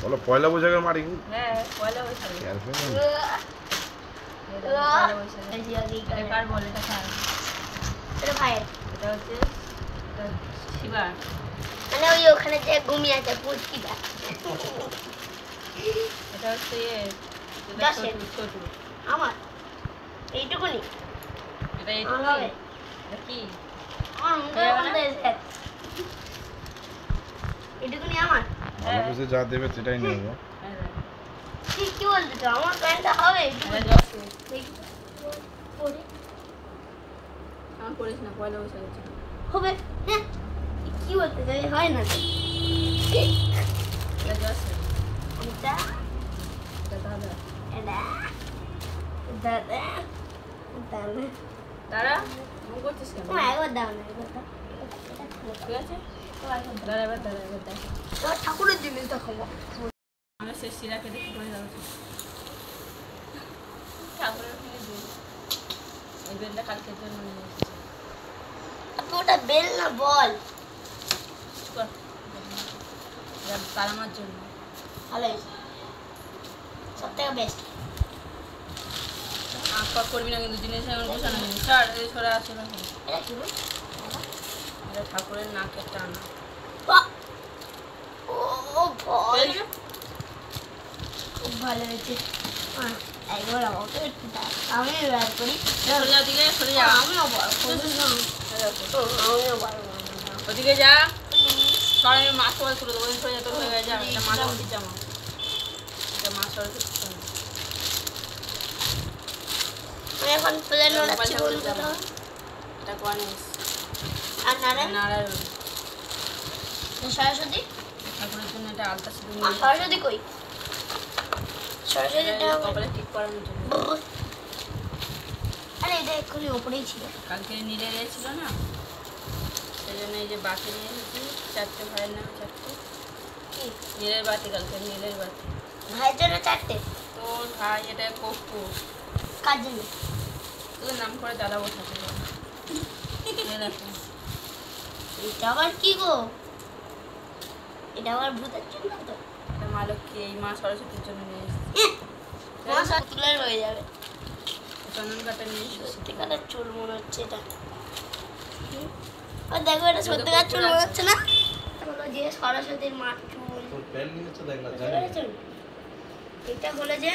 বলো পয়লা বৈশাখের মাটি। হ্যাঁ পয়লা বৈশাখ। কার বল এটা কার? এটা ভাইয়ের। এটা হচ্ছে শিবা। মানে ওই ওখানে যে ঘুমিয়ে আছে পুচকিটা। এটা হচ্ছে ছোট। আমার এইটুকুনি। এটা এইটুকুনি। এটা কি? এইটুকুনি আমার। আমার কাছে যা দেবে সেটাই নেব। কি বলতে চাও? আমার প্যান্টটা হবে। আমার করিস না পয়লা বৈশাখ হবে। হ্যাঁ কি বলতে চাই? হয় না। এটা জস। এটা দাদা। এটা দাদা দাদা দাঁড়া মন করছিস কেন? একবার দাও না একবার দাও। ঠিক আছে দাঁড়া এবার ঠাকুরের জিনিস দেখাবো। আমরা সে শিরাকে দেখে করে যাবো ঠাকুরের ওখানে দিই। এই বেলটা কালকের জন্য নিয়ে এসেছি। ওটা বেল না বল। তারামার জন্য ভালো সব থেকে বেস্ট। আঁক করবি না কিন্তু জিনিস এমন গোছানো নেই। ছাড় এই ছড়া আছে না। এটা ঠাকুরের নাকের টানা। খুব ভালো হয়েছে। একবার আমাকে একটু দাও। আমি ব্যবহার করি। সরে যা আমিও বড় আমিও বড় ওদিকে যা। সবাই আমি মাছ সবাই তুলে দেবো। সরে যা তোর হয়ে গেছে। এটা মাছ অবধি জামা। এটা মাছ অবধি এখন প্লেন ওড়াচ্ছি বলতে তো। এটা গণেশ আর নারায়ণ সরস্বতী। ঠাকুরের জন্য এটা আলতা সিঁদুর আর সরস্বতী কই? সরস্বতীটা কপালে ঠিক করানোর জন্য। আরে এটা এক্ষুনি ওপরেই ছিল। কালকে নীলের ছিল না সেই জন্য এই যে বাতি নিয়ে এসেছি। 4টে ভাইয়ের নামে 4টে নীলের বাতি। কালকে নীলের বাতি ভাইয়ের জন্য 4টে। তোর ভাই এটা কপ্পু। কার জন্য? তোদের নাম করে দাদা বসাতে হবে। এটা আবার কি গো? এটা আবার ভূতের জন্য তো? এটা মা লক্ষ্মী। এই মা সরস্বতীর জন্য নিয়ে এসেছি। তুলে রয়ে যাবে। চন্দন কাটা নিয়ে এসেছি। সত্যিকারের চুল মনে হচ্ছে এটা। আর দেখো এটা সত্যিকার চুল মনে হচ্ছে না? হলো যে সরস্বতীর মার চুল। এটা হলো যে